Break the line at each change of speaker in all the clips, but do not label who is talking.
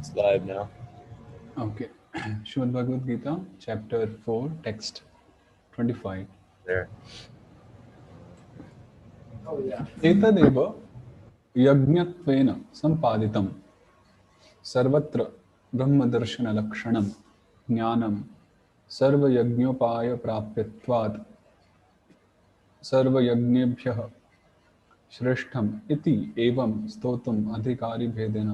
It's live now.
Okay. Srimad Bhagavad Gita, chapter 4, text 25.
There.
एतदेव यज्ञत्वेन सम्पादितं सर्वत्र ब्रह्मदर्शनलक्षणं ज्ञानं सर्वयज्ञोपायप्राप्यत्वात् सर्वयज्ञेभ्यः श्रेष्ठम् इति एवं स्तोतुम् अधिकारिभेदेन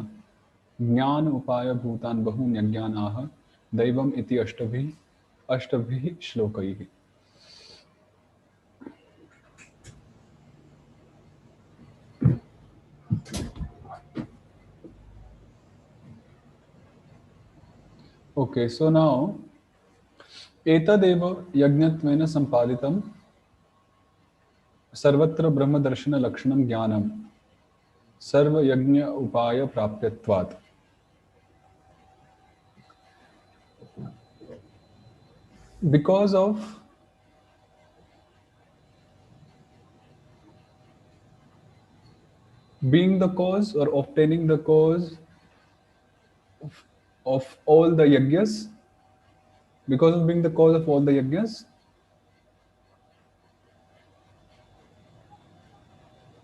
ज्ञान उपायभूतान् बहून् यज्ञान् आह दैवम् इति अष्टभिः श्लोकैः. Okay, so now एतदेव यज्ञत्वेन सम्पादितं सर्वत्र ब्रह्मदर्शनलक्षणं ज्ञानं सर्वयज्ञ उपाय प्राप्यत्वात्. Because of being the cause or obtaining the cause of all the yajnas, because of being the cause of all the yajnas,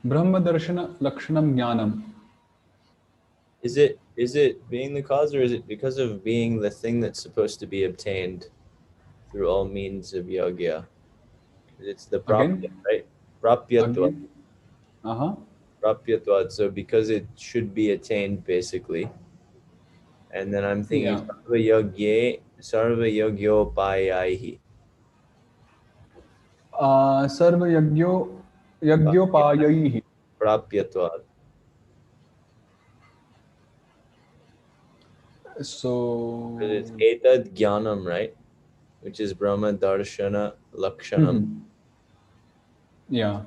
Brahma Darshana Lakshanam Jnanam.
Is it being the cause, or is it because of being the thing that's supposed to be obtained through all means of yogya? It's the prapya,
Again?
right? Prapyatva.
Again? Uh-huh.
Prapyatva. So because it should be attained, basically. And then I'm thinking
Yeah.
sarva yogyopayahi.
Sarva Yagyopayayihi.
Prapyatva.
So
It's etad jnanam, right? Which is Brahma Darshana Lakshanam.
Yeah.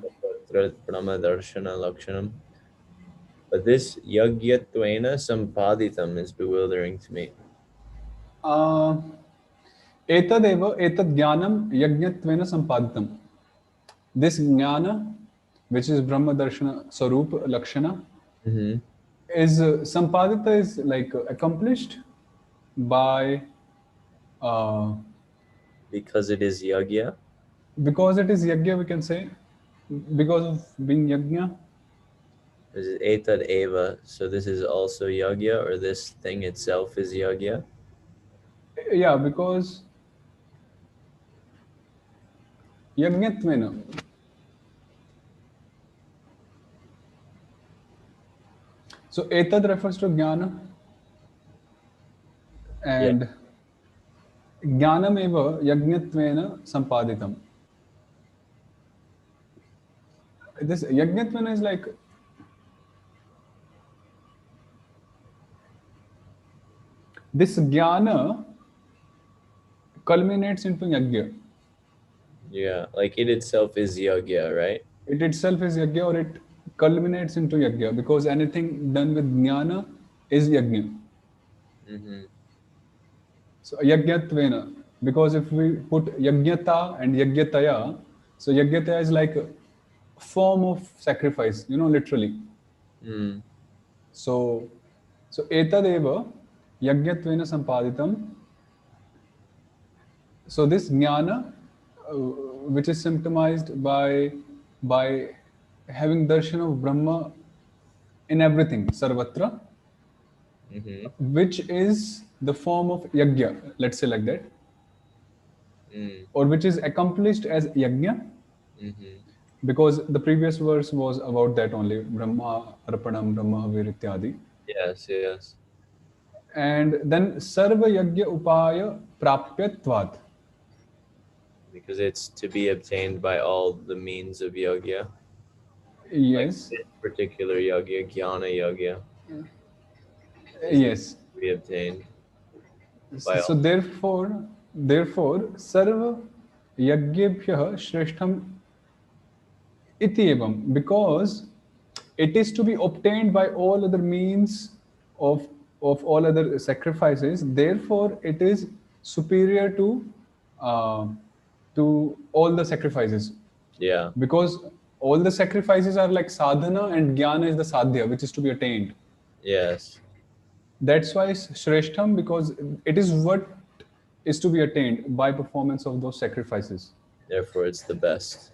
Brahma Darshana Lakshanam. But this Yagyatvena Sampaditam is bewildering to me.
Etadeva etad jnanam yajnatvena sampaditam. This jnana, which is Brahma Darshana Sarup Lakshana, is sampadita is like accomplished by
Because it is Yagya?
because it is yajna, we can say, because of being yajna.
Is it Etad Eva? So this is also Yagya, or this thing itself is Yagya?
Yeah, because yajnatvena. So etad refers to jnana, and jnanam eva yajnatvena sampaditam. This yajnatvena is like this jnana culminates into yajna.
Yeah, like it itself is Yagya, right?
It itself is yajna, or it culminates into yajna, because anything done with jnana is yajna. So yajnatvena, because if we put yajnata and yajnataya, so yajnataya is like a form of sacrifice, literally. So etadeva yajnatvena sampaditam. So this jnana, which is symptomized by having darshan of Brahma in everything, sarvatra, which is the form of yajna, let's say like that, or which is accomplished as yajna, because the previous verse was about that only, Brahma Arpanam, Brahma Havir Ityadi.
Yes.
And then Sarva Yajna Upaya Prapyatvat.
Because it's to be obtained by all the means of Yagya.
Yes.
Like this particular Yagya, Jnana Yagya.
Yes.
To be obtained.
So therefore, Sarva Yagyebhyah Shreshtham iti evam, because it is to be obtained by all other means of all other sacrifices. Therefore, it is superior to all the sacrifices.
Yeah.
Because all the sacrifices are like sadhana, and jnana is the sadhya, which is to be attained.
Yes.
That's why it's Shreshtham, because it is what is to be attained by performance of those sacrifices.
Therefore, it's the best.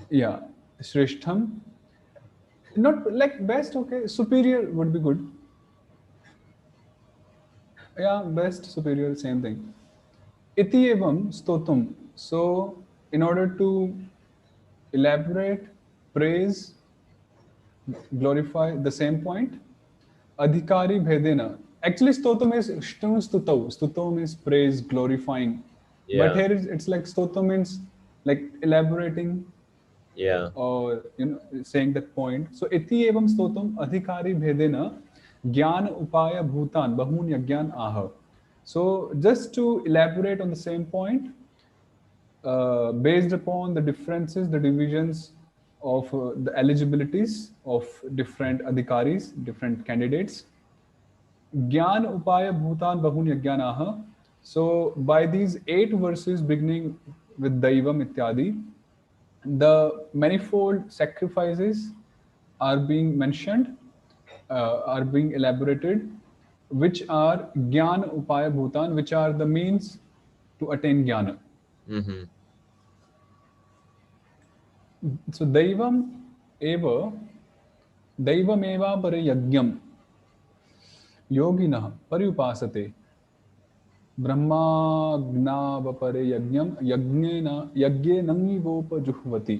Yeah, Shreshtham. Not like best, okay. Superior would be good. Yeah, best, superior, same thing. Iti evam stotum. So, in order to elaborate, praise, glorify the same point, adhikari bhedena. Actually, stotum is shtum stutau. Stutau means praise, glorifying. But
Yeah.
here it's like stotum means like elaborating
Yeah.
or saying that point. So iti evam stotum adhikari bhedena gyan upaya bhutan bahun yagyan aha. So just to elaborate on the same point, based upon the differences, the divisions of the eligibilities of different adhikaris, different candidates, Gyan Upaya Bhutan Bahun Yagyanaha. So by these 8 verses beginning with Daivam Ityadi, the manifold sacrifices are being mentioned, are being elaborated, which are Gyan Upaya Bhutan, which are the means to attain Jnana.
Mm-hmm.
So Eva, Daivameva Pare Yagyam, Yoginah Paryupasate. ब्रह्माज्ञावपरे यज्ञम यज्ञेन यज्ञेनंगिवोपजुह्वति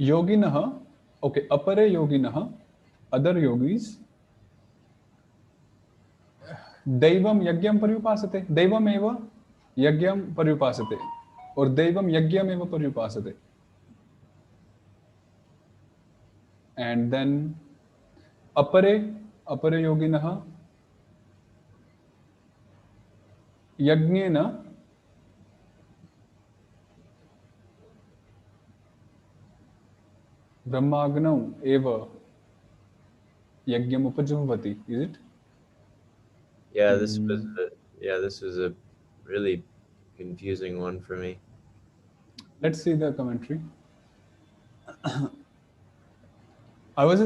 योगिनः okay अपरे योगिनः other yogis Deivam यज्ञम पर्युपासते दैवमेव यज्ञम पर्युपासते और दैवम यज्ञमेव पर्युपासते and then अपरे अपरे योगिनः यज्ञेन ब्रह्माग्नौ एव यज्ञम उपजुह्वति is it
Yeah, this was a really confusing one for me.
Let's see the commentary. I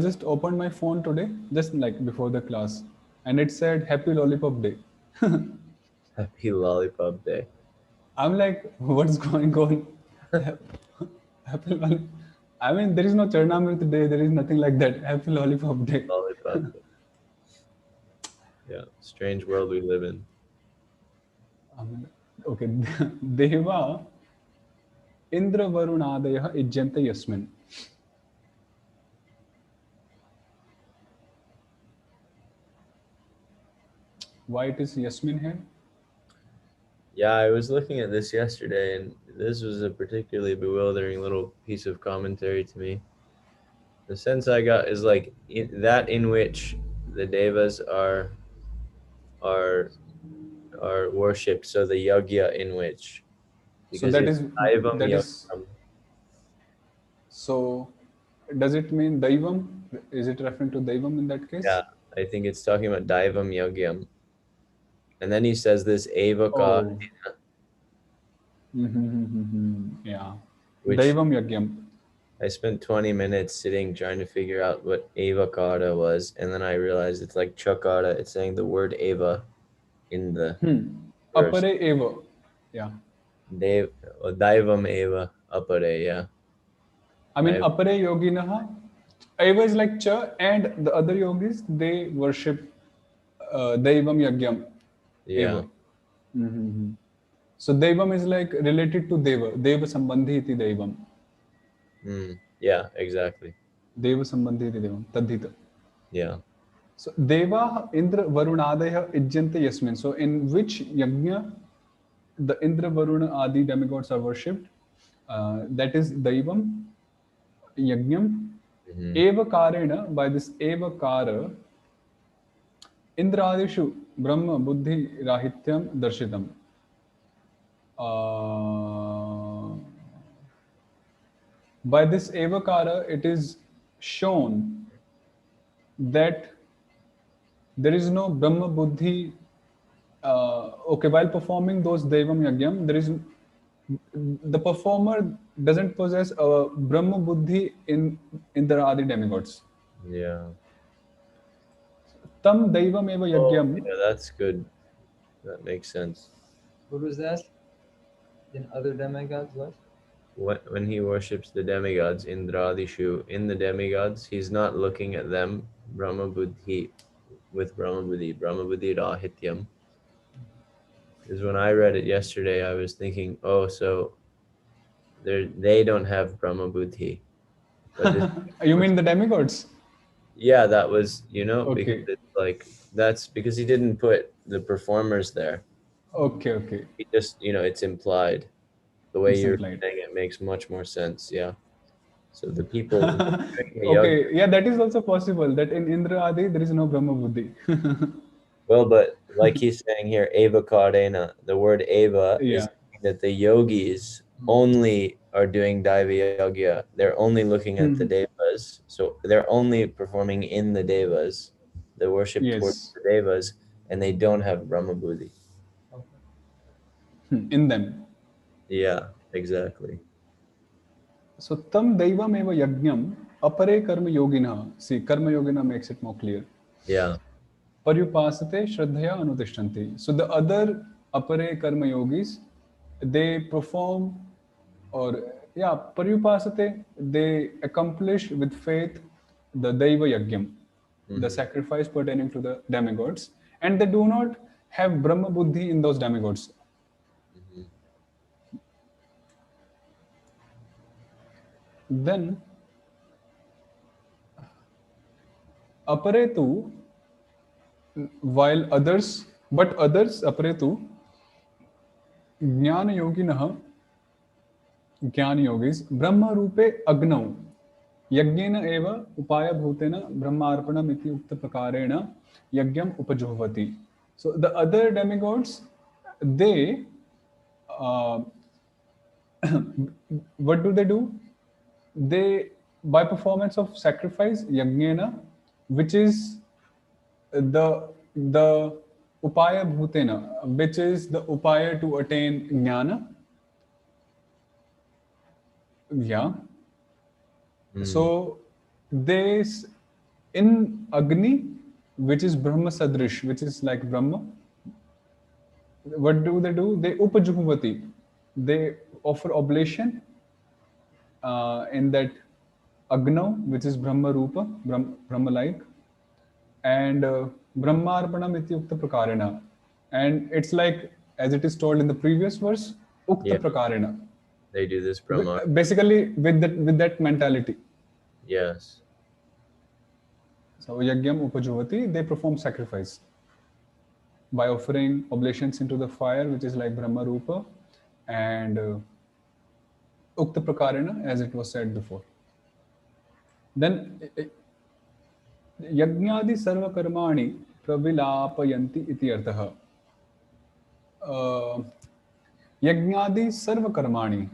just opened my phone today, just like before the class, and it said Happy Lollipop Day.
Happy Lollipop Day.
I'm like, what's going on? Happy Lollipop. I mean, there is no Charnamrita Day, there is nothing like that. Happy Lollipop Day.
Lollipop Day. Yeah, strange world we live in.
I mean, okay, Deva Indra Varunadaya Ijjanta Yasmin. Why it is Yasmin here?
Yeah, I was looking at this yesterday, and this was a particularly bewildering little piece of commentary to me. The sense I got is like in which the devas are worshipped. So the yagya in which,
So
because it's Daivam
that is
Yagyam.
so. Does it mean Daivam? Is it referring to Daivam in that case?
Yeah, I think it's talking about Daivam Yagyam. And then he says this Evaka,
Oh. Yeah.
which
Daivam Yagyam.
I spent 20 minutes sitting trying to figure out what Avakara was, and then I realized it's like Chakara. It's saying the word Ava in the verse.
Apare Eva. Yeah.
Daivam Eva Apare, yeah.
I mean, Apare Yoginaha. Eva is like Cha, and the other yogis, they worship Daivam Yagyam.
Yeah.
Eva. So Daivam is like related to Deva. Deva Sambandhi iti Daivam.
Yeah, exactly.
Deva Sambandhi iti Daivam. Tadhita.
Yeah.
So Deva Indra Varunadaya Ijjante Yasmin. So in which yajna the Indra Varuna Adi demigods are worshipped? That is Daivam, Yajnam. Eva Karena, by this Eva Kara, Indradishu Brahma Buddhi Rahityam Darshitam. By this Evakara, it is shown that there is no Brahma Buddhi. Okay, while performing those Devam Yagyam, the performer doesn't possess a Brahma Buddhi in the Adi demigods.
Yeah.
Tam Daivam eva
Oh,
Yagyam.
yeah, that's good. That makes sense.
What was that? In other demigods, what?
When he worships the demigods, Indradishu, in the demigods, he's not looking at them Brahma Buddhi with Brahma Buddhi, Brahma Buddhi Rahityam. Because when I read it yesterday, I was thinking, oh, so they don't have Brahma Buddhi. But this,
You mean the demigods?
yeah, that was, because
Okay.
it's like, that's because he didn't put the performers there.
Okay, okay.
He just, it's implied. The way
It's
you're
implied.
saying it makes much more sense. Yeah. So the people who are doing the yoga,
Okay, yeah, that is also possible that in Indra Adi there is no Brahma Buddhi.
well, but like he's saying here, Eva Karena, the word Eva is
Yeah.
saying that the yogis only are doing Daiva Yagya. They're only looking at the
Hmm.
devas. So they're only performing in the devas, the worship towards
Yes.
the devas, and they don't have Brahma Buddhi.
In them.
Yeah, exactly.
So tam Daivam eva Yajnam apare karma yogina. See, karma yogina makes it more clear.
Yeah.
Paryupasate Shraddhaya Anutishtanti. So the other apare karma yogis, they perform or yeah, Paryupasate, they accomplish with faith the Daiva Yagyam, the sacrifice pertaining to the demigods, and they do not have Brahma Buddhi in those demigods. Then Aparetu, while others, but others Aparetu, Jnana Yoginah, ज्ञान योगिस ब्रह्म रूपे अग्नौ यज्ञेन एव उपाय भूतेन ब्रह्मार्पणम इति उक्त प्रकारेण यज्ञम उपजुह्वति. So the other demigods, they uh, what do? They, by performance of sacrifice yajnena, which is the upaya bhutena, which is the upaya to attain jnana. Yeah. So this in Agni, which is Brahma Sadrish, which is like Brahma, what do? They upajuhvati. They offer oblation in that Agnav, which is Brahma Rupa, Brahma like, and Brahmarpanam ityukta prakarena. And it's like, as it is told in the previous verse, Ukta
Yeah.
prakarena.
They do this Brahma.
Basically, with that mentality.
Yes.
So Yagyam Upajuvati, they perform sacrifice by offering oblations into the fire, which is like Brahma Rupa, and Ukta Prakarena, as it was said before. Then Yajnadi Sarva Karmani Pravilapayanti iti arthaha. Yajnadi Sarva Karmani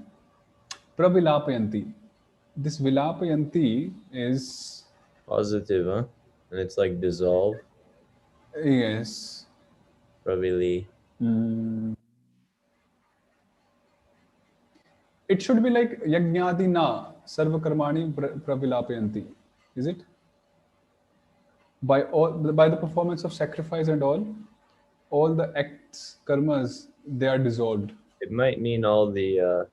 Pravilapayanti. This Vilapayanti is...
Positive, huh? And it's like dissolve.
Yes.
Pravili.
It should be like Yajnadi na Sarva Karmani Pravilapayanti. Is it? By the performance of sacrifice and all the acts, karmas, they are dissolved.
It might mean all the
I'm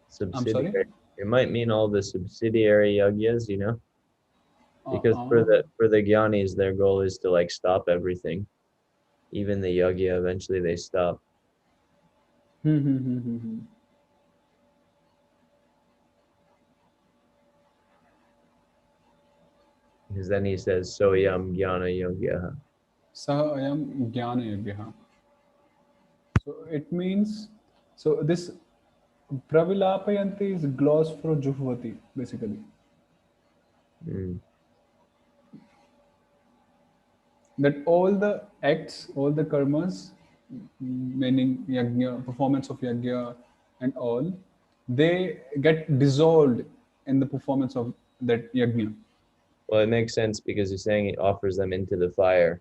sorry?
subsidiary. It might mean all the subsidiary yagyas, because for the gyanis, their goal is to like stop everything. Even the yagya, eventually they stop. Because then he says, Soyam Jnana Yogya.
Saha ayam jnana yagyaha. So it means, so this pravilapayanti is gloss for juhvati, basically. That all the acts, all the karmas, meaning yajna, performance of yajna and all, they get dissolved in the performance of that yajna.
Well, it makes sense because he's saying he offers them into the fire.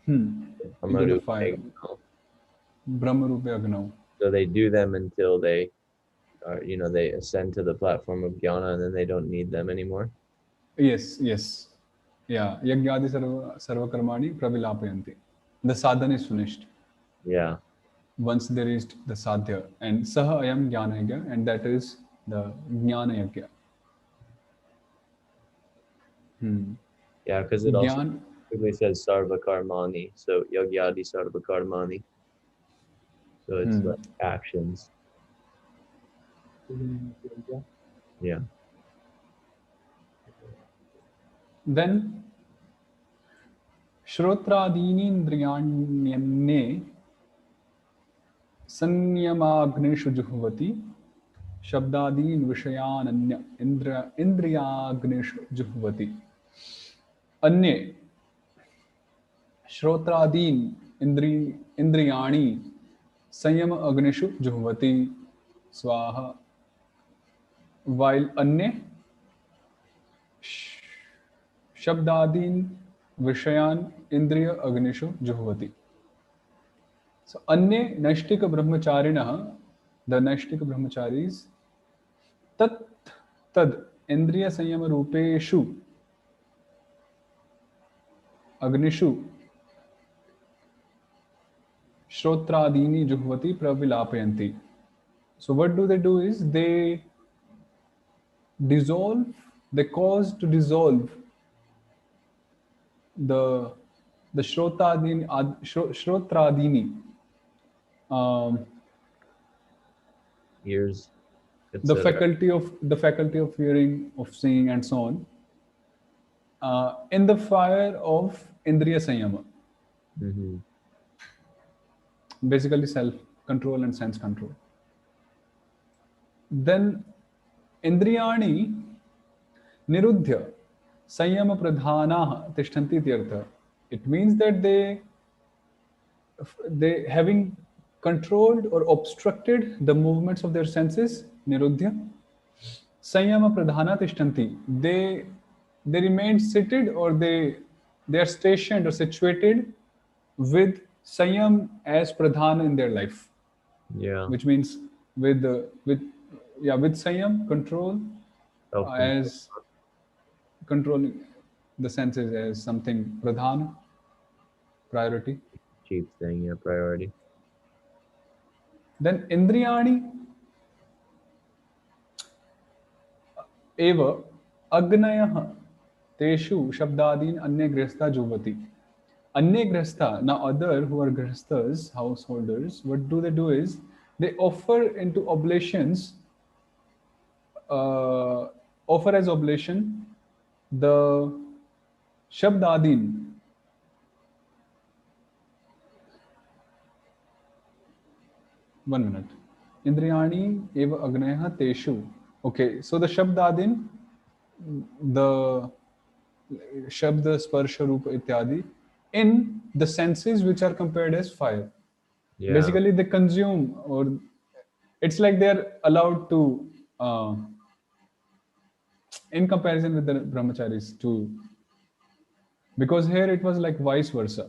Into the fire. Brahma Rupa Agnav.
So they do them until they are, they ascend to the platform of jnana, and then they don't need them anymore.
Yes, yes. Yeah, yagyadi sarvakarmani pravilapayanti. The sadhana is finished
Yeah.
once they reached the sadhya. And saha ayam jnana yagya, and that is the jnana yagya.
Yeah, because it also
Jnana,
typically says sarva karmani, so yagyadi sarva karmani. So it's like actions. Yeah.
then श्रोत्रादीनीन्द्रियाण्यन्ये संयमाग्निषु जुह्वति शब्दादीन विषयान अन्य इंद्रियाग्निषु जुह्वति अन्ये श्रोत्रादीन इंद्रियाणि संयम अग्निषु जुह्वति स्वाहा while अन्य शब्दादीन विषयान इंद्रिय अग्निषु जुह्वति. So अन्य नैष्टिक ब्रह्मचारिणः, the नैष्टिक brahmacharis, तत् तद इंद्रिय संयम रूपेषु अग्निषु श्रोत्रादीनि जुह्वति प्रविलापयन्ति. So what do? Is they dissolve, they cause to dissolve the shrotradini,
Ears,
the
etc.
faculty of hearing, of seeing, and so on, in the fire of indriya sanyama. Basically self control and sense control. Then indriyani niruddhya sanyama pradhanah tishtanti ityartha. It means that they having controlled or obstructed the movements of their senses, niruddhya sanyama pradhana tishtanti, they remain seated, or they are stationed or situated with sanyam as pradhana in their life.
Yeah.
Which means with sanyam, control, as controlling the senses as something pradhana, priority.
Cheap thing, yeah, priority.
Then indriyani eva agnayah teshu shabdadin anya grihastha juvati. Anya grihastha, now other who are grihasthas, householders, what do is they offer into oblations, offer as oblation the shabdadin. One minute. Indriyani eva agnayah teshu. Okay, so the shabdadin, the shabda, sparsha, rupa, ityadi, in the senses which are compared as fire.
Yeah.
Basically, they consume, or it's like they are allowed to, in comparison with the brahmacharis, to, because here it was like vice versa.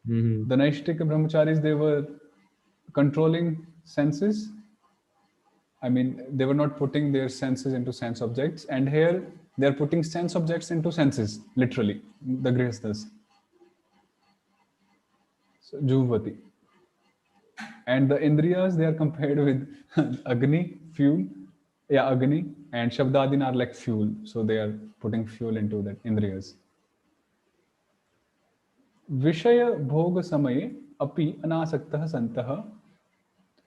The Naishtika brahmacharis, they were controlling senses. I mean, they were not putting their senses into sense objects, and here they are putting sense objects into senses, literally, the grihasthas. So, Juvati. And the Indriyas, they are compared with Agni, fuel. Yeah, Agni, and Shabdadin are like fuel. So they are putting fuel into that Indriyas. Vishaya bhoga samaye api anasaktah santah.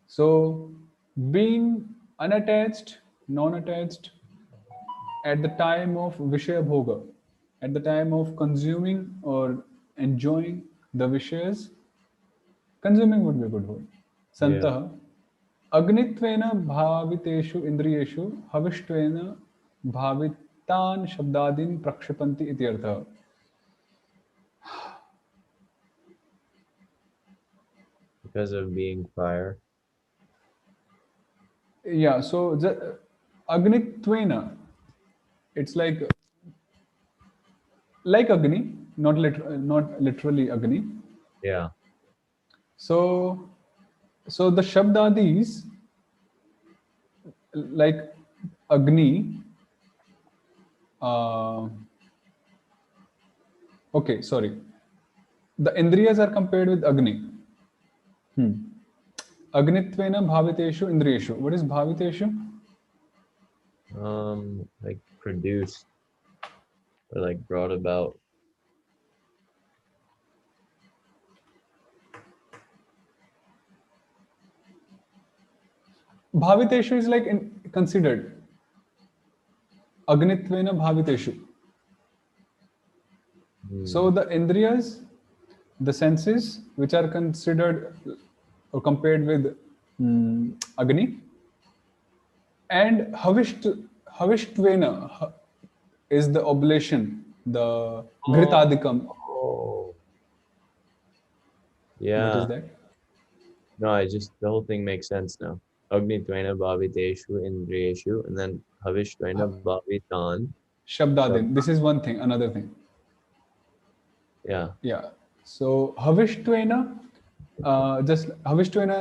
So being unattached, non-attached at the time of Vishaya bhoga, at the time of consuming or enjoying the Vishayas, consuming would be a good word. Santah. अग्नित्वेन भावितेषु इंद्रियेषु हविष्त्वेन भावितान शब्दादीन प्रक्षिपन्ति इत्यर्थः.
Because of being fire.
Yeah, so the agnitvena, it's like agni, not literally agni.
Yeah.
So the shabdadis, like agni, Okay, sorry. The Indriyas are compared with Agni. Agnitvena bhaviteshu indriyeshu. What is bhaviteshu?
Like produced or like brought about.
Bhaviteshu is like considered. Agnitvena bhaviteshu. So the Indriyas, the senses which are considered or compared with Agni, and Havistvena is the oblation, the Gritadikam.
Oh,
What
yeah.
is that?
No, the whole thing makes sense now. Agni Tvena Bhaviteshu Indriyeshu, and then Havish Tvena Bhavitan.
Shabdadin. This is one thing. Another thing.
Yeah.
Yeah. So Havistvena,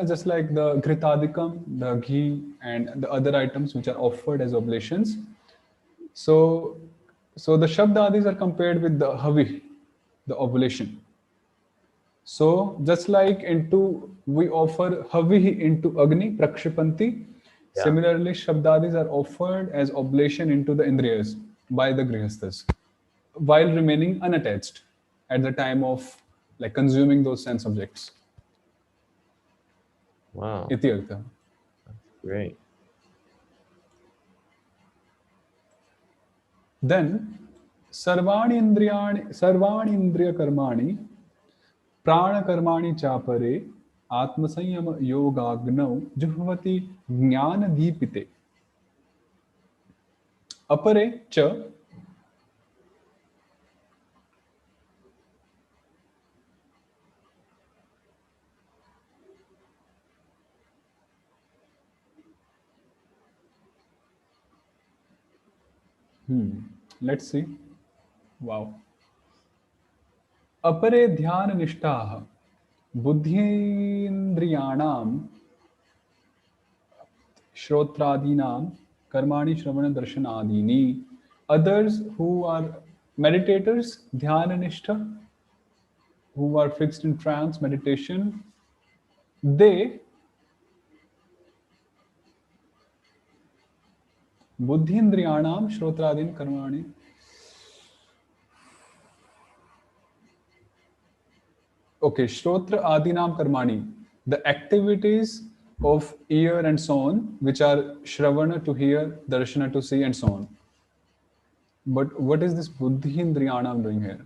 just like the Gritadikam, the ghee, and the other items which are offered as oblations. So, the Shabdadis are compared with the Havi, the oblation. So just like we offer Havi into Agni, Prakshipanti,
Yeah.
similarly Shabdadis are offered as oblation into the Indriyas by the Grihasthas, while remaining unattached at the time of like consuming those sense objects.
Wow.
Iti artha.
Great.
Then Sarvani Indriya Karmani Prana-karmani chapare Atmasanyama yogagnau juhvati jnana deepite. Apare cha. Let's see. Wow. Apare dhyana nishtaha buddhendriyanam Shrotradinam, Karmani Shravana Darshanadini. Others who are meditators, Dhyana Nishtha, who are fixed in trance meditation, they Buddhindriyanam Shrotradin Karmani. Okay, Shrotra Adinam Karmani. The activities of ear and so on, which are Shravana to hear, Darshana to see, and so on. But what is this Buddhindriyanam doing here?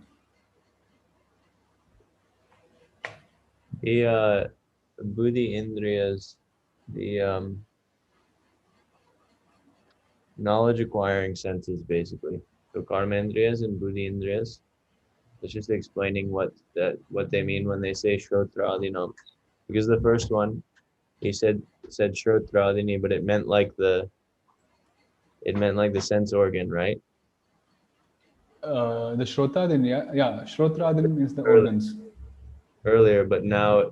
The Buddhi Indriyas, the knowledge acquiring senses basically. So Karmendriyas and Buddhi Indriyas. It's just explaining what they mean when they say Shrotra. Because the first one, he said Shrotra, but it meant like the sense organ, right?
The Shrotadin, yeah, Shrotradin means the organs.
Earlier, but now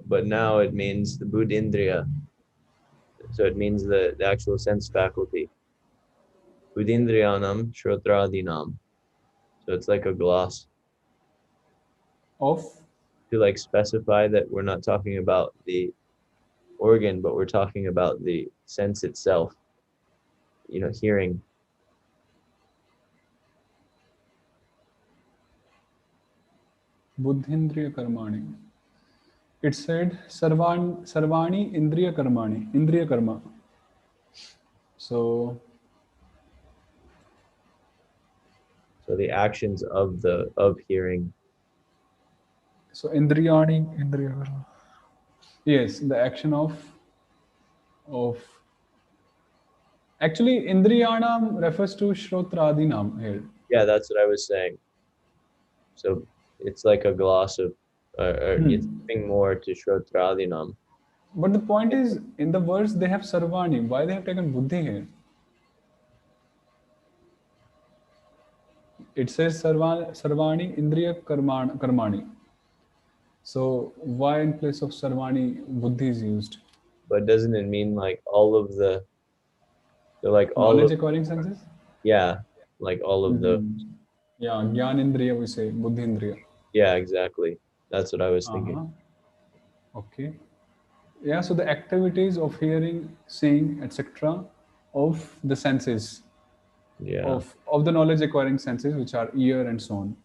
it means the Buddhindriya. So it means the actual sense faculty. Buddhindriyanam Shrotradinam. So it's like a gloss
Of
to like specify that we're not talking about the organ, but we're talking about the sense itself. Hearing.
Buddhindriya Karmani. It said Sarvani Indriya Karmani, Indriya Karma. So
the actions of hearing.
So Indriyani, Indriya Karma. Yes, the action of actually Indriyanam refers to Shrotradinam here.
Yeah, that's what I was saying. So it's like a gloss of, it's giving more to Shrotradinam.
But the point is, in the verse they have Sarvani. Why they have taken Buddhi here? It says Sarvani Indriya Karmani. So why in place of Sarvani Buddhi is used?
But doesn't it mean like all of the like all
knowledge
of,
acquiring senses?
yeah, like all of the
Yeah, Gyan Indriya we say, Buddhi Indriya.
Yeah, exactly. That's what I was thinking.
Okay. Yeah, so the activities of hearing, seeing, etc., of the senses,
Yeah.
of the knowledge acquiring senses, which are ear and so on.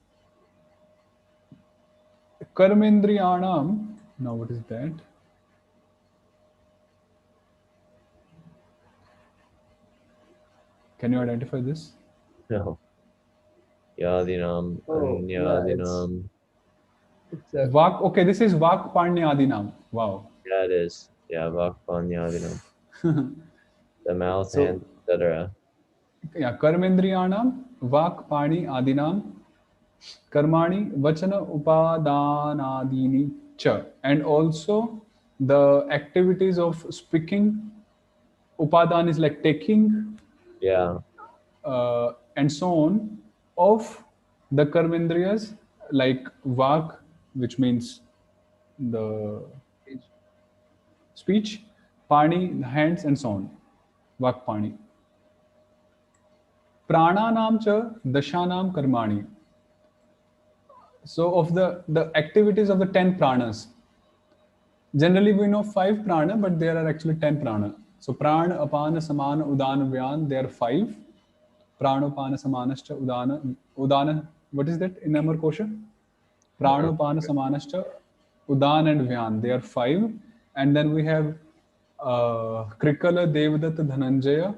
Karmendriyanam. Now, what is that? Can you identify this?
No. Yadinam,
Oh, yeah,
Anyadinam.
it's a
Vak. Okay, this is Vak Panyadinam. Wow.
Yeah, it is. Yeah, Vakpanyadinam. The mouth,
So,
hands, etc.
yeah, Karmendriyanam, Vak Pani Adinam, Karmani, Vachana Upadanadini Cha. And also the activities of speaking. Upadan is like taking,
Yeah.
and so on, of the karmendriyas, like vak, which means the speech, pani, the hands, and so on. Vak pani. Prananam cha dashanam karmani. So of the activities of the 10 pranas. Generally we know 5 prana, but there are actually 10 prana. So prana, apana, samana, udana, vyan, there are 5. Pranopana samanascha udana. What is that in Amar Kosha? Pranopana samanascha udan and vyan. They are 5. And then we have Krikala, Devadatta, Dhananjaya,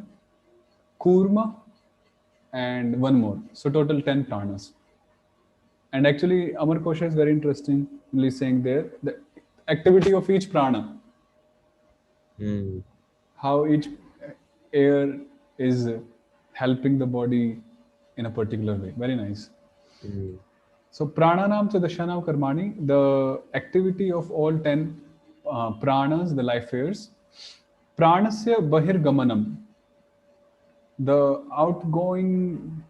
Kurma, and one more. So total 10 pranas. And actually, Amar Kosha is very interestingly saying there the activity of each prana,
Mm.
how each air is helping the body in a particular way. Very nice.
Mm.
So prananam to dashanam karmani, the activity of all 10 pranas, the life airs. Pranasya bahirgamanam, the outgoing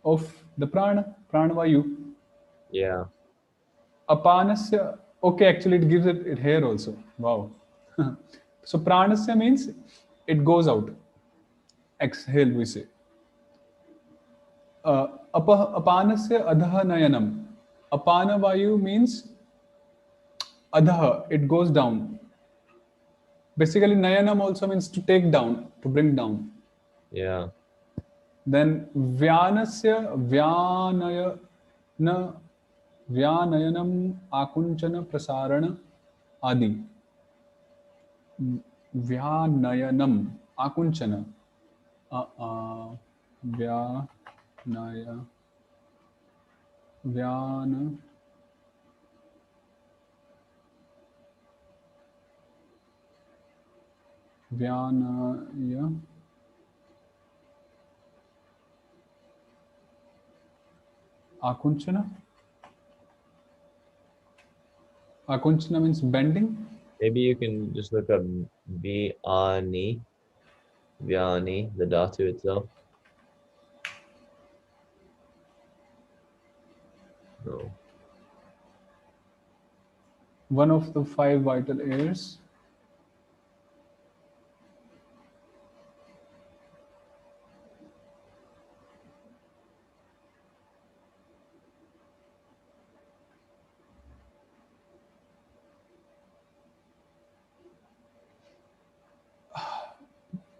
of the pranavayu.
Yeah.
Apanasya, okay, actually it gives it here also. Wow. So pranasya means it goes out. Exhale, we say. Apanasya adha nayanam. Apana vayu means adha, it goes down. Basically, nayanam also means to take down, to bring down.
Yeah.
Then vyanasya na vyanayanam akunchana prasarana adi. Vyanayanam akunchana. Vyanaya vyana vyanaya akunchana. Akunchana means bending.
Maybe you can just look up Vyani, Vyani, the dhatu itself. No.
One of the 5 vital airs.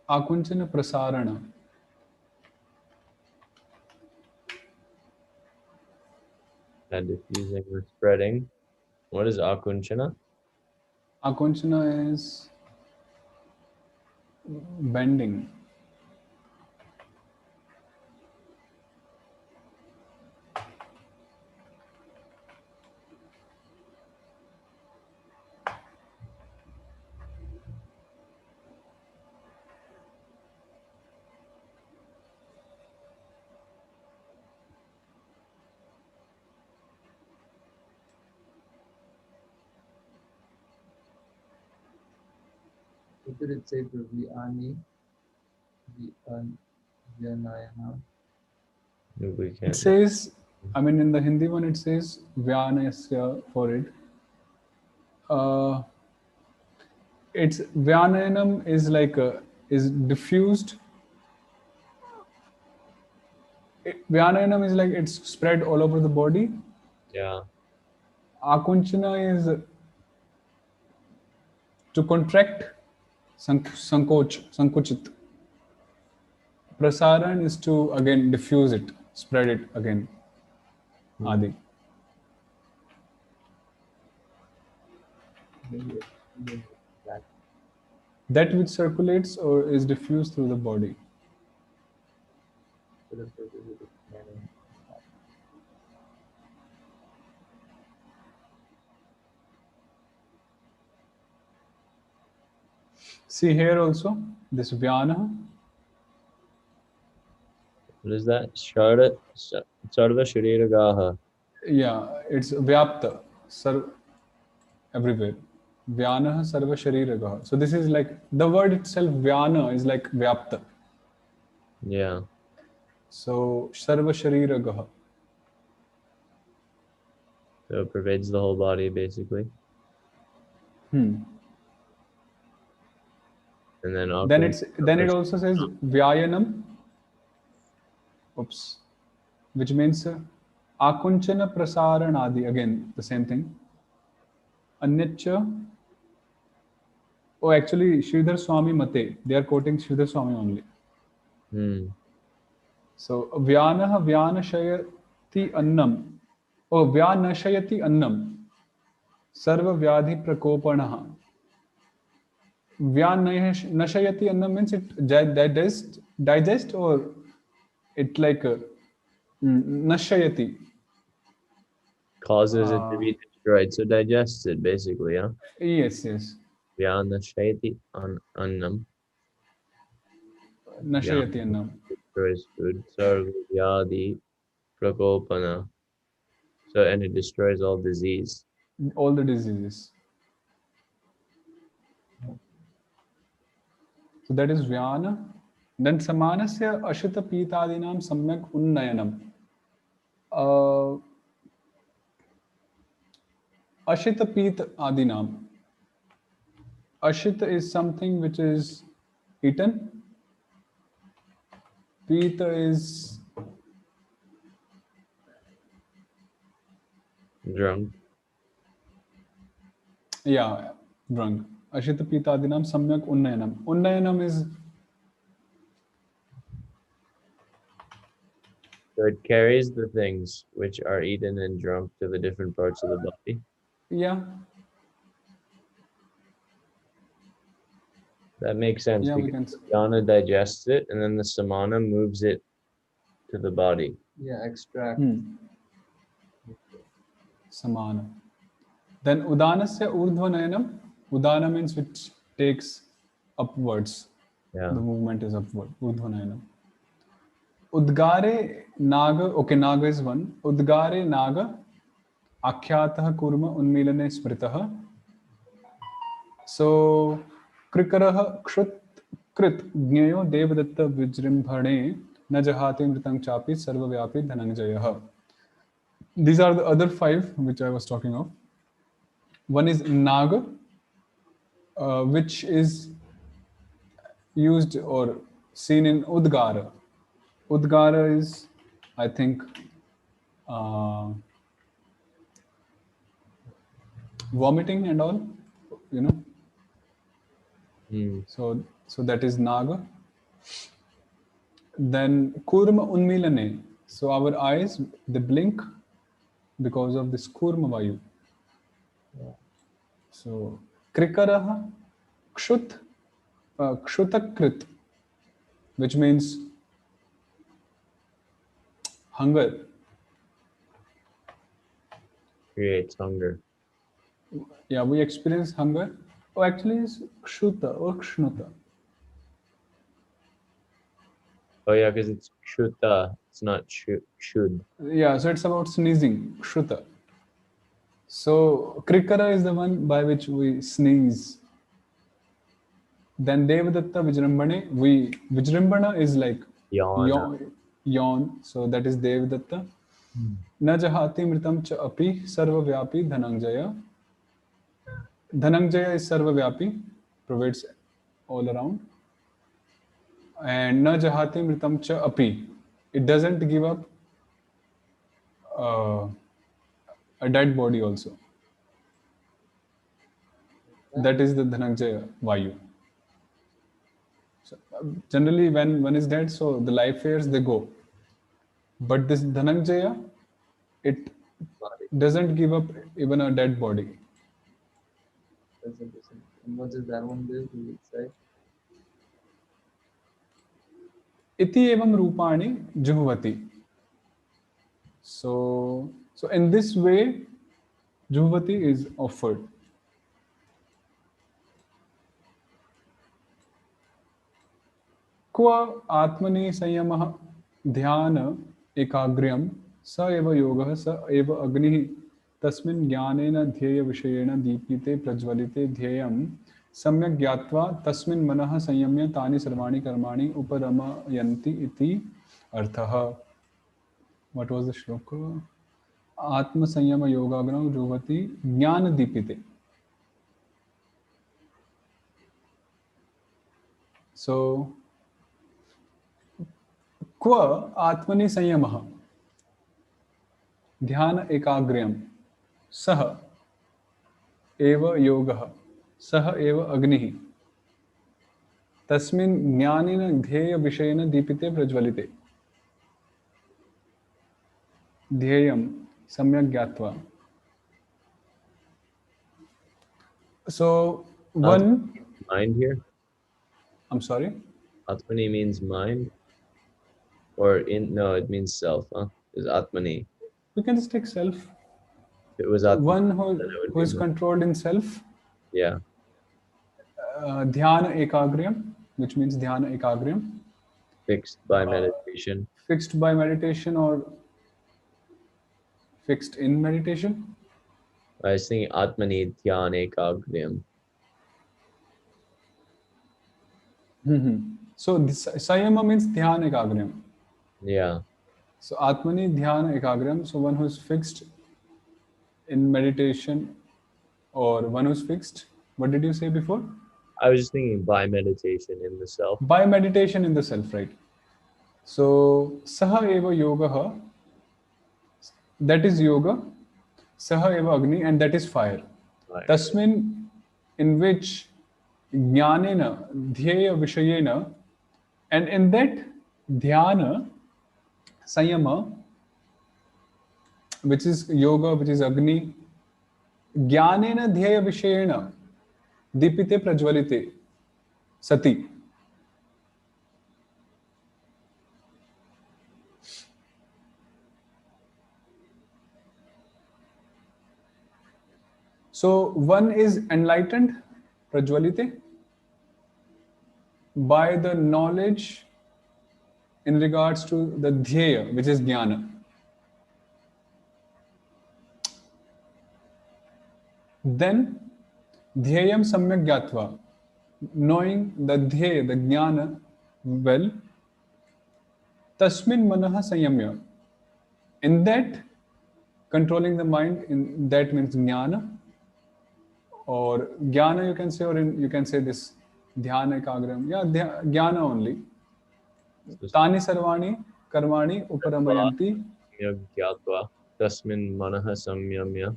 Akunchana prasarana.
And diffusing or spreading. What is Akunchana?
Akunchana is bending.
what did it say for Vyani? Vyanayana.
We
It
can't.
says, I mean, in the Hindi one, it says Vyanasya for it. It's Vyanayanam is like is diffused. Vyanayanam is like it's spread all over the body.
Yeah.
Akunchana is to contract, sankochit. Prasaran is to again diffuse it, spread it again. Adi.
Maybe maybe that.
That which circulates or is diffused through the body.
For the purpose of expanding.
See here also, this Vyana.
What is that? Sarva Shariragaha.
Yeah, it's Vyapta, everywhere. Vyana sarva shariragaha. So this is like, the word itself, Vyana, is like Vyapta.
Yeah.
So sarva shariragaha.
So it pervades the whole body basically.
Hmm.
And then
Then it also says Vyayanam. Oops. Which means Akunchana Prasaranadi. Again, the same thing. Anyacha. Oh, actually, Sridhar Swami Mate. They are quoting Sridhar Swami only. So, Vyanaha Vyanashayati Annam. Oh, Vyanashayati Annam. Sarva Vyadhi Prakopanaha. Vyanashayati Annam means it digest or it like Nashayati.
Causes it to be destroyed. So digests it basically, yeah.
Yes, yes.
Vyanashayati annam.
Nashayati Annam.
Destroys food. Sarvyadi prakopana. So and it destroys all disease.
All the diseases. So that is Vyana. Then Samanasya Ashita Pitadinam Samyak Unnayanam. Ashita Pita Adinam. Ashita is something which is eaten. Pita is
Drunk.
yeah, drunk. Ashita Pita Adinam Samyak Unnayanam. Unnayanam is
So it carries the things which are eaten and drunk to the different parts of the body.
yeah.
That makes sense
Yeah, we
because
can.
the jhana digests it and then the samana moves it to the body.
Yeah, extract.
Samana. Then Udanasya Urdhvanayanam. Udana means which takes upwards.
Yeah.
The movement is upward. Urdhvanayanam. Udgare Naga. Okay, Naga is one. Udgare Naga. Akhyatah Kurma Unmilane Smritah. So Krikarah Kshut Krit Jnayo Devadatta Vijrimbhane Najahati Mritang Chapi Sarvavyapi Dhananjayah. These are the other five which I was talking of. One is Naga, which is used or seen in Udgara. Udgara is, I think, vomiting and all, you know. So that is Naga. Then Kurma Unmilane. So our eyes, they blink because of this Kurma Vayu. So Krikaraha Kshutakrit, which means hunger.
Creates hunger.
Yeah, we experience hunger. Oh, actually, it's Kshuta or Kshnuta.
Oh yeah, because it's kshuta. It's not shud.
Yeah, so it's about sneezing, Kshuta. So Krikara is the one by which we sneeze. Then Devadatta Vijrambhane, Vijrambhana is like
Yana.
yawn. So that is Devadatta. Na jahati mritam cha api sarvavyapi dhananjaya. Dhananjaya is sarvavyapi, pervades all around. And na jahati mritam cha api. It doesn't give up a dead body also. That is the Dhananjaya Vayu. So, generally, when one is dead, so the life force they go. But this Dhananjaya, it
Body.
doesn't give up even a dead body.
That's interesting. And what does that one do? You would say?
Iti evam rupani juhvati. So in this way, juhvati is offered. क्व आत्मनि संयमः ध्यान एकाग्र्यं स एव योगः स एव अग्निः तस्मिन् ज्ञानेन ध्येय विषयेण दीपिते प्रज्वलिते ध्येयं सम्यक् ज्ञात्वा तस्मिन् मनः संयम्य तानि सर्वाणि कर्माणि उपरमयन्ति इति अर्थः. What was the shloka? आत्म संयम योगाग्नौ जुह्वति ज्ञान दीपिते. So क्व आत्मनि संयमः ध्यान एकाग्र्यं सह एव योगः सह एव अग्निः तस्मिन् ज्ञानेन ध्येय विषयेण दीपिते प्रज्वलिते ध्येयं सम्यक् ज्ञात्वा. So one,
Mind here?
I'm sorry.
Atmani means mind? Or no, it means self, huh? Is Atmani.
We can just take self.
If it was Atmani,
One
then it would
who
be
is
mind.
controlled in self.
Yeah.
Dhyana ekagryam, which means dhyana ekagryam.
Fixed by meditation.
Fixed by meditation or fixed in meditation.
I was thinking Atmani Dhyan Ekagryam.
So this sayama means dhyana ekagryam.
Yeah.
So atmani dhyana ekagryam. So one who is fixed in meditation or one who's fixed. What did you say before?
I was just thinking by meditation in the self.
By meditation in the self, right? So saha eva yogaha, that is yoga. Saha eva agni, and that is fire.
Right.
Tasmin, in which jnanena dhyaya vishayena, and in that dhyana sanyama, which is yoga, which is agni, jnanena dhyaya vishayena dipite prajvalite sati. So one is enlightened, prajvalite, by the knowledge in regards to the dhyaya, which is jnana. Then dhyayam samyak gyatva, knowing the dhyaya, the jnana well, tasmin manaha sanyamya. In that, controlling the mind, in that means jnana, or jnana you can say, or you can say this dhyana ekagram. Yeah, jnana only. Tani sarvani karmani uparamayanti.
Gyatva. Tasmin Manaha Samyamya.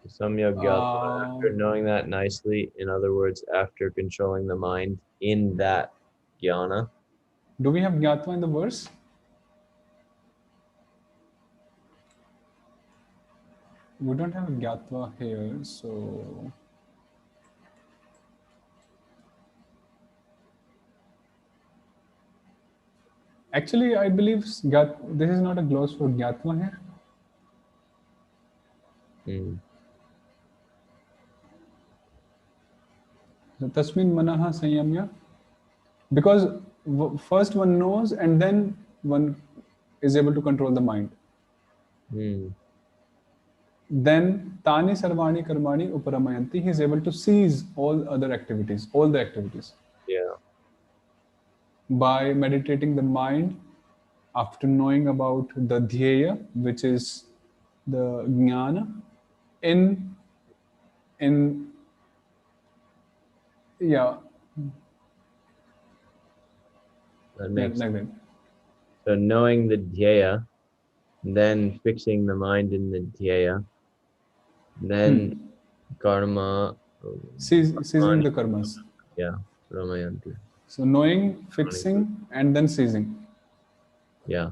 Samyak Gyatva. After knowing that nicely, in other words, after controlling the mind in that jnana.
Do we have gyatva in the verse? We don't have gyatva here, so actually I believe this is not a gloss for gyatva here. So tasmin manaha sanyamya, because first one knows and then one is able to control the mind. Then tani sarvani karmani uparamayanti, he is able to seize all other activities, all the activities.
Yeah.
By meditating the mind, after knowing about the dhyaya, which is the jnana, in yeah,
That makes
like that.
So knowing the dhyaya then fixing the mind in the dhyeya, then karma,
Ceasing the karmas.
yeah, ramayanti.
So knowing, fixing, and then ceasing.
Yeah.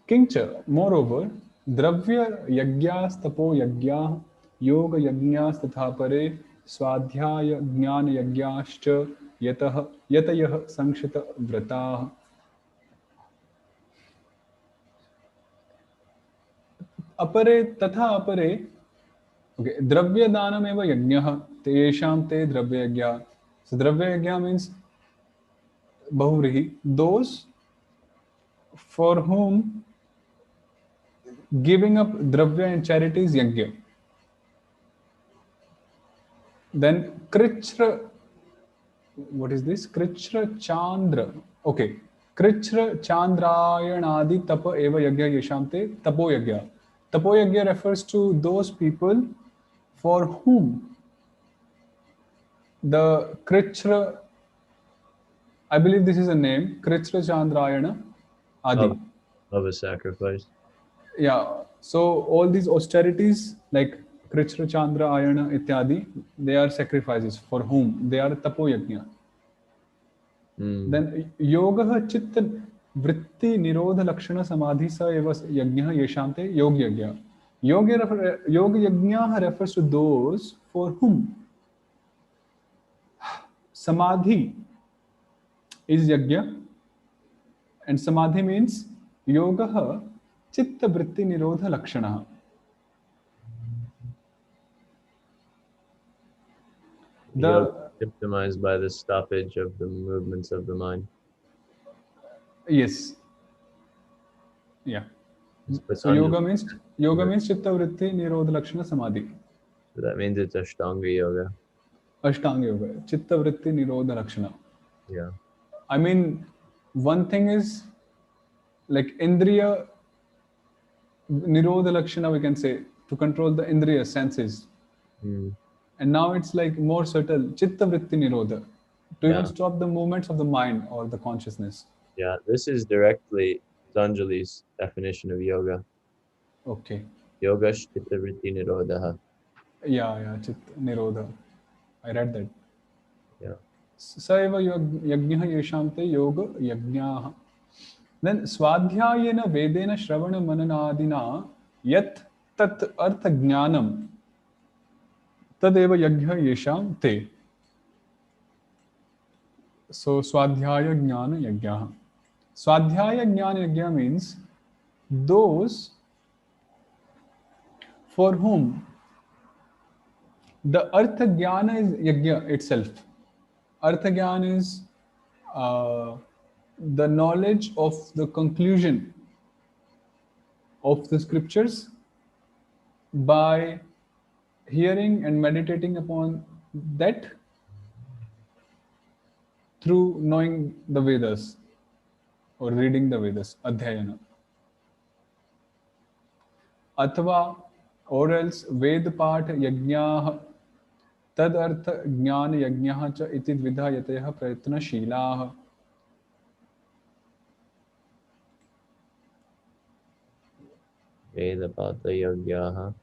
Kincha, moreover, dravya yagyastapo yagya yoga yagyastatha pare swadhyaya jnana yagyascha yatayah sankhita vratah. अपरे तथा अपरे okay द्रव्य दानम एव यज्ञः तेषां ते द्रव्य यज्ञः. So द्रव्य यज्ञ means bahuvrihi, those for whom giving up dravya and charity is yajna. Then krichra, what is this? Krichra chandra. Okay. Krichra chandrayanadi tapa eva yajna yeshamte tapo yajna. Tapo yajna refers to those people for whom the Krichra, I believe this is a name, Krichra Chandrayana Adi.
Of a sacrifice.
Yeah. So all these austerities like Krichra Chandra Ayana Ityadi, they are sacrifices for whom? They are tapo yajna. Then yoga chitta vritti nirodha lakshana samadhi sa eva yajna yeshante yog yajna. Yoga yajna refers to those for whom samadhi is yajna, and samadhi means yoga chitta vritti nirodha lakshana.
Yoga symptomized by the stoppage of the movements of the mind.
Yes. Yeah. So yoga means chitta vritti nirodha lakshana samadhi.
So that means it's Ashtanga yoga.
Ashtanga yoga, chitta vritti nirodha lakshana.
Yeah.
I mean, one thing is like indriya nirodha lakshana, we can say, to control the indriya senses. And now it's like more subtle, chitta vritti nirodha, to even stop the movements of the mind or the consciousness.
Yeah, this is directly Zanjali's definition of yoga.
Okay.
Yoga chitta vritti nirodha.
Yeah, chitta nirodha. I read that.
Yeah.
Saiva yajna yeshamte yoga yajnaha. Then swadhyayena vedena shravana mananadina yat tat artha jnanam tadeva yajna yesham te. So swadhyaya jnana yajna. Swadhyaya jnana yajna means those for whom the artha jnana is yajna itself. Artha jnana is the knowledge of the conclusion of the scriptures by hearing and meditating upon that through knowing the Vedas or reading the Vedas, adhyayana. Athva, or else ved path yajnah tad artha jnana yajnah cha iti dvidha yatayah prayatna shilah.
Vedapata yagyaha.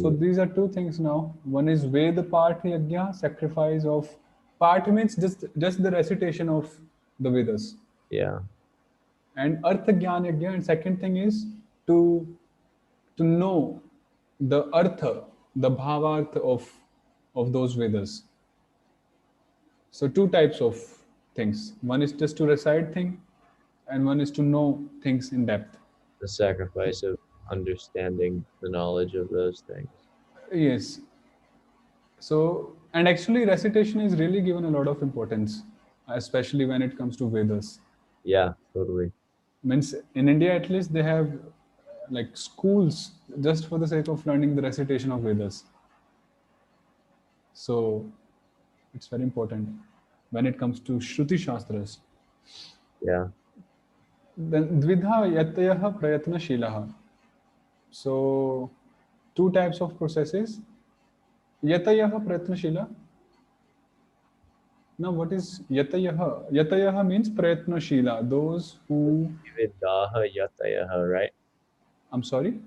So these are two things now. One is Veda Path Yajna, sacrifice of Path means just the recitation of the Vedas.
Yeah.
And Artha Jnana Yajna, and second thing is to know the Artha, the Bhavartha of those Vedas. So two types of things. One is just to recite thing, and one is to know things in depth.
The sacrifice of understanding the knowledge of those things.
Yes. So, and actually recitation is really given a lot of importance, especially when it comes to Vedas.
Yeah, totally.
Means in India at least they have like schools just for the sake of learning the recitation of Vedas. So it's very important when it comes to Shruti Shastras.
Yeah.
Then dvidha yatayah prayatna shilaha. So two types of processes. Yatayah prayatna shila. Now, what is yatayaha? Yatayaha means prayatna shila. Those who.
Dvividaha yatayaha, right?
I'm sorry.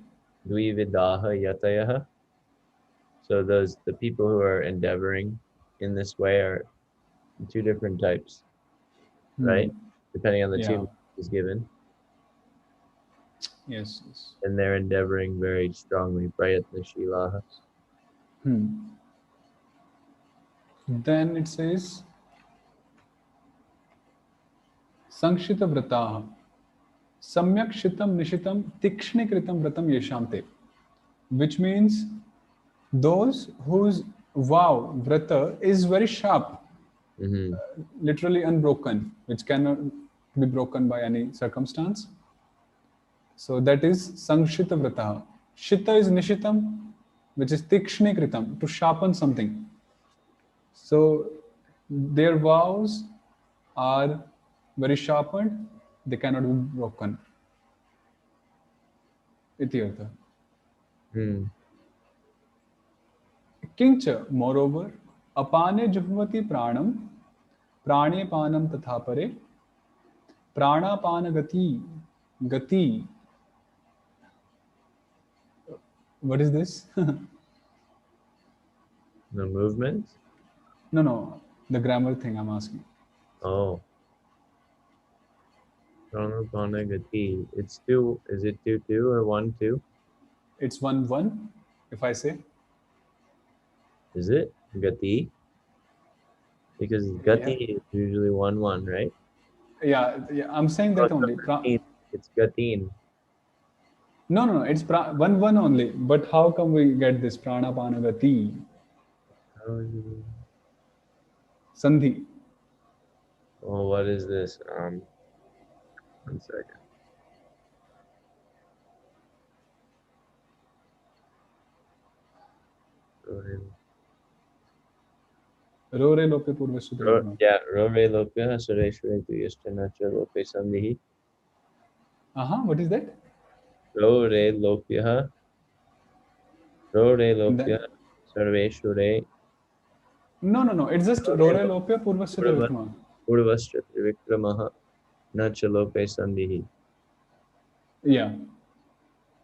Dvividaha yatayaha. So the people who are endeavoring in this way are two different types, right? Depending on the
Yeah.
two is given,
Yes. Yes.
and they're endeavoring very strongly. Prayatna shilaha.
Then it says Sankshita vrataha. Samyak shitam nishitam tikshnikritam vratam yeshamte. Which means those whose vow, vrata, is very sharp,
Mm-hmm.
literally unbroken, which cannot be broken by any circumstance. So that is Sankshita vrataha. Shita is nishitam, which is tikshnikritam, to sharpen something. So their vows are very sharpened, they cannot be broken. Iti artha.
Mm.
Kincha, moreover, apane juhvati pranam, prane panam tatha pare, pranapana gati, gati. What is this?
The movement.
No, the grammar thing I'm asking.
Oh. Pranapana gati. It's two. Is it 2-2 or 1-2?
It's 1-1, if I say.
Is it gati? Because
Yeah,
gati is usually 1-1, right?
yeah, I'm saying
Oh,
that only.
it's gatin.
No, it's 1-1 only. But how come we get this pranapana gati? Sandhi.
Oh, what is this? 1 second.
Rore lope purva sudra.
Yeah, Rore Lopya Sureshware Tuyashtanacha Lope Sandhi.
What is that?
Rore Lopya
Then
Sarveshware
no. It's just Rore lope purva sudra vikrama.
Purvastra Trivikramaha Nacha Lope Sandhi.
Yeah.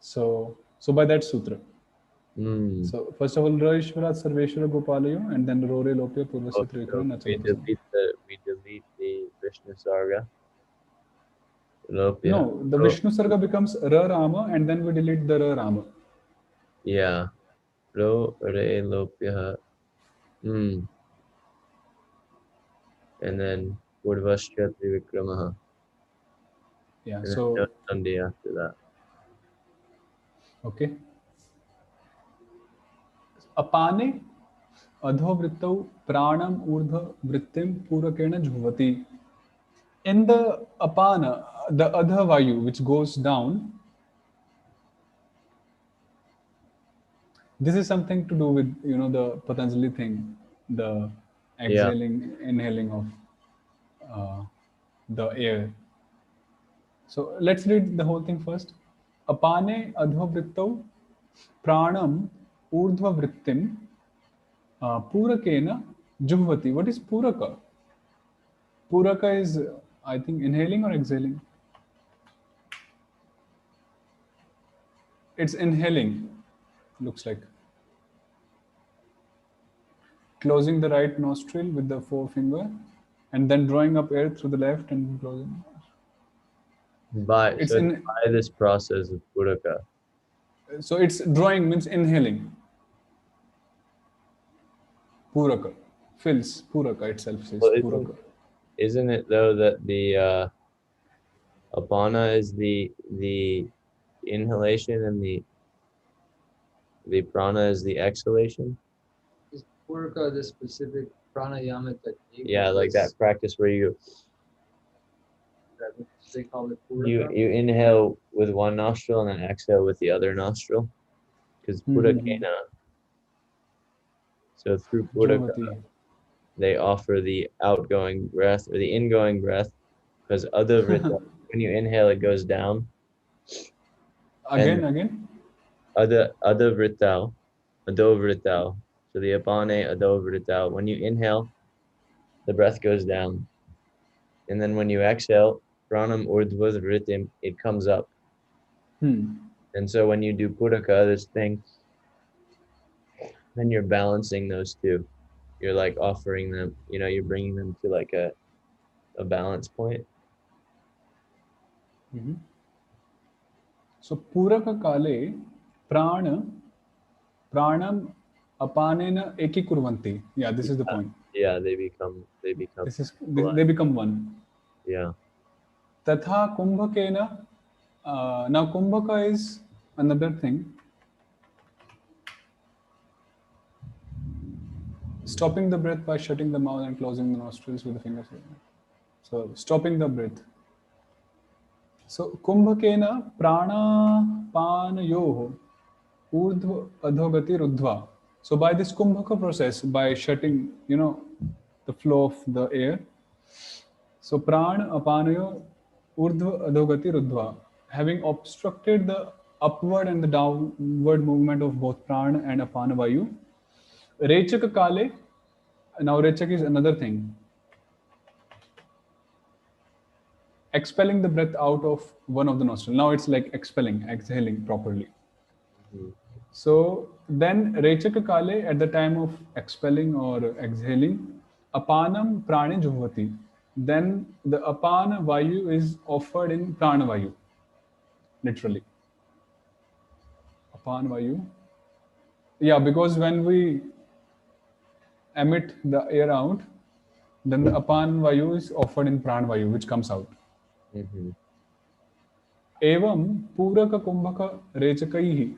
So by that sutra. So first of all, Raishvara Sarveshwara Gopalayo, and then Rore lope purva
Oh,
sudra
so
vikrama.
we delete the Vishnu Sarga. Lopya.
No, the Vishnu Sarga becomes Ra Rama, and then we delete the Ra Rama.
Yeah. Ro Re Lopya. And then Purvastra Trivikramaha.
Yeah.
And
So
then Sunday after that.
okay. Apane adhovrittau pranam urdhva vrittim purakena jhuvati. In the apana, the adha vayu which goes down, this is something to do with the Patanjali thing, the exhaling, inhaling of the air. So let's read the whole thing first. Apane adhovrittau pranam urdhva vrittim purakena juhvati. What is puraka? Puraka is, I think, inhaling or exhaling. It's inhaling, looks like. Closing the right nostril with the forefinger and then drawing up air through the left and closing.
By this process of Puraka.
So it's drawing means inhaling. Puraka. Fills. Puraka itself says Puraka.
Isn't it though that the apana is the inhalation and the prana is the exhalation?
Is Puraka the specific pranayama technique?
Yeah, like that practice where
They call it Puraka?
you inhale with one nostril and then exhale with the other nostril. Because Purakena. So through Puraka, they offer the outgoing breath or the ingoing breath. Because when you inhale, it goes down.
Again.
Adovritao. So the apane adovritao. When you inhale, the breath goes down. And then when you exhale, pranam urdhva ritim, it comes up. And so when you do puraka, this thing, then you're balancing those two. You're like offering them, you're bringing them to like a balance point.
So puraka kale pranam apanena ekikurvanti. Yeah, this is the point.
Yeah, they become
they become one.
Yeah.
Tatha kumbhakena. Now kumbhaka is another thing. Stopping the breath by shutting the mouth and closing the nostrils with the fingers. So stopping the breath. So kumbhakena pranapanayoho urdhva adhogati rudhva. So by this kumbhaka process, by shutting, the flow of the air. So prana apanayo urdhva adhogati rudhva, having obstructed the upward and the downward movement of both prana and apana vayu. Rechaka kale. Now rechaka is another thing. Expelling the breath out of one of the nostrils. Now it's like exhaling properly. So then rechaka kale, at the time of expelling or exhaling, apanam prane juhvati. Then the apana vayu is offered in prana vayu. Literally. Apana vayu. Yeah, because when we emit the air out, then the apan vayu is offered in pran vayu, which comes out. Evam puraka kumbhaka rechakaihi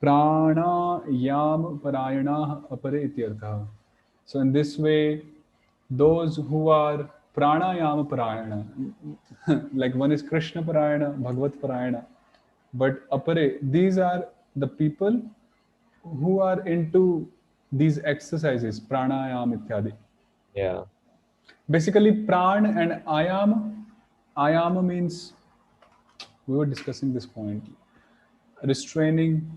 pranayam parayana apare ityartha. So in this way, those who are pranayama parayana, like one is Krishna parayana, Bhagavat parayana, but apare, these are the people who are into these exercises, pranayam ityadi.
Yeah.
Basically, pran and ayama means, we were discussing this point, restraining,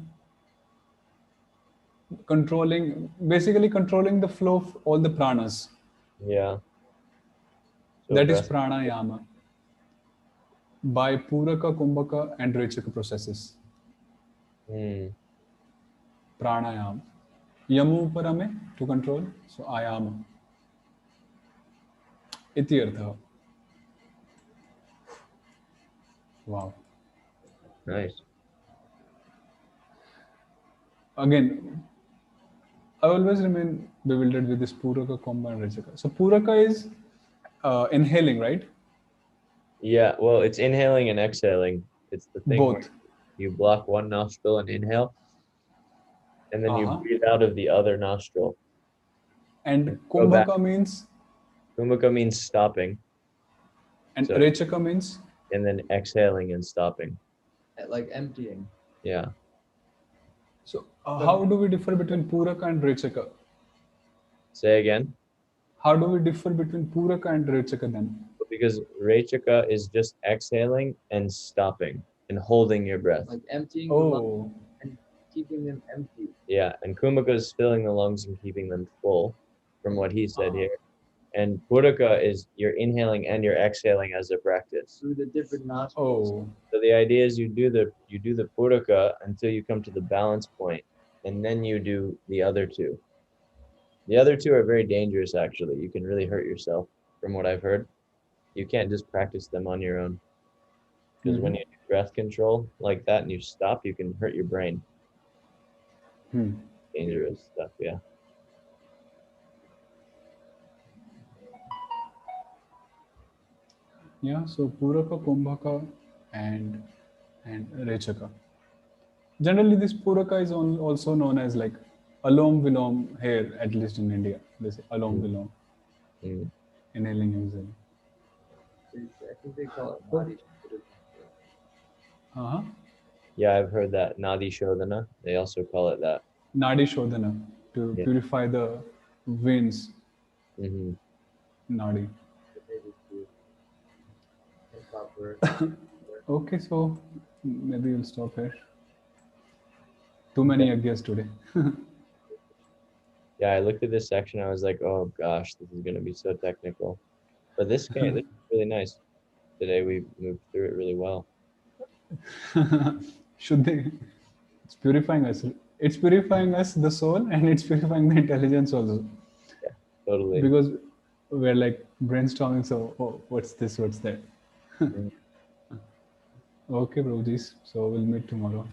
basically controlling the flow of all the pranas.
Yeah. So
that is pranayama by puraka, kumbhaka and rechaka processes. Pranayama. Yamu parame, to control, so ayama. Iti artha. Wow.
Nice.
Again, I always remain bewildered with this puraka, kumbha and rechaka. So puraka is inhaling, right?
Yeah, well, it's inhaling and exhaling. It's the thing
Both.
where you block one nostril and inhale, and then you breathe out of the other nostril.
And kumbhaka means?
Kumbhaka means stopping.
And so, rechaka means?
And then exhaling and stopping.
Like emptying.
Yeah.
So how do we differ between puraka and rechaka?
Say again.
How do we differ between puraka and rechaka then?
Because rechaka is just exhaling and stopping and holding your breath.
Like emptying the lungs and keeping them empty.
Yeah, and kumbhaka is filling the lungs and keeping them full, from what he said here. And puraka is you're inhaling and you're exhaling as a practice.
Through the different nostrils.
So the idea is you do the puraka until you come to the balance point, and then you do the other two. The other two are very dangerous, actually. You can really hurt yourself, from what I've heard. You can't just practice them on your own. Because when you do breath control like that and you stop, you can hurt your brain. Dangerous stuff, yeah.
Yeah, so puraka, kumbhaka and rechaka. Generally, this puraka is also known as like alom vilom here, at least in India. They say alom vilom. Inhaling, exhaling.
I think they call it nadi.
Yeah, I've heard that. Nadi Shodhana, they also call it that.
Nadi Shodhana, to purify the veins. Nadi. Okay, so maybe we'll stop here. Too many ideas today.
Yeah, I looked at this section. I was like, oh gosh, this is going to be so technical. But this is really nice. Today we moved through it really well.
Should they? It's purifying us. It's purifying us, the soul, and it's purifying the intelligence also.
Totally.
Because we're like brainstorming. So, oh, what's this? What's that?
Mhm.
Okay, Prabhujis. So we'll meet tomorrow.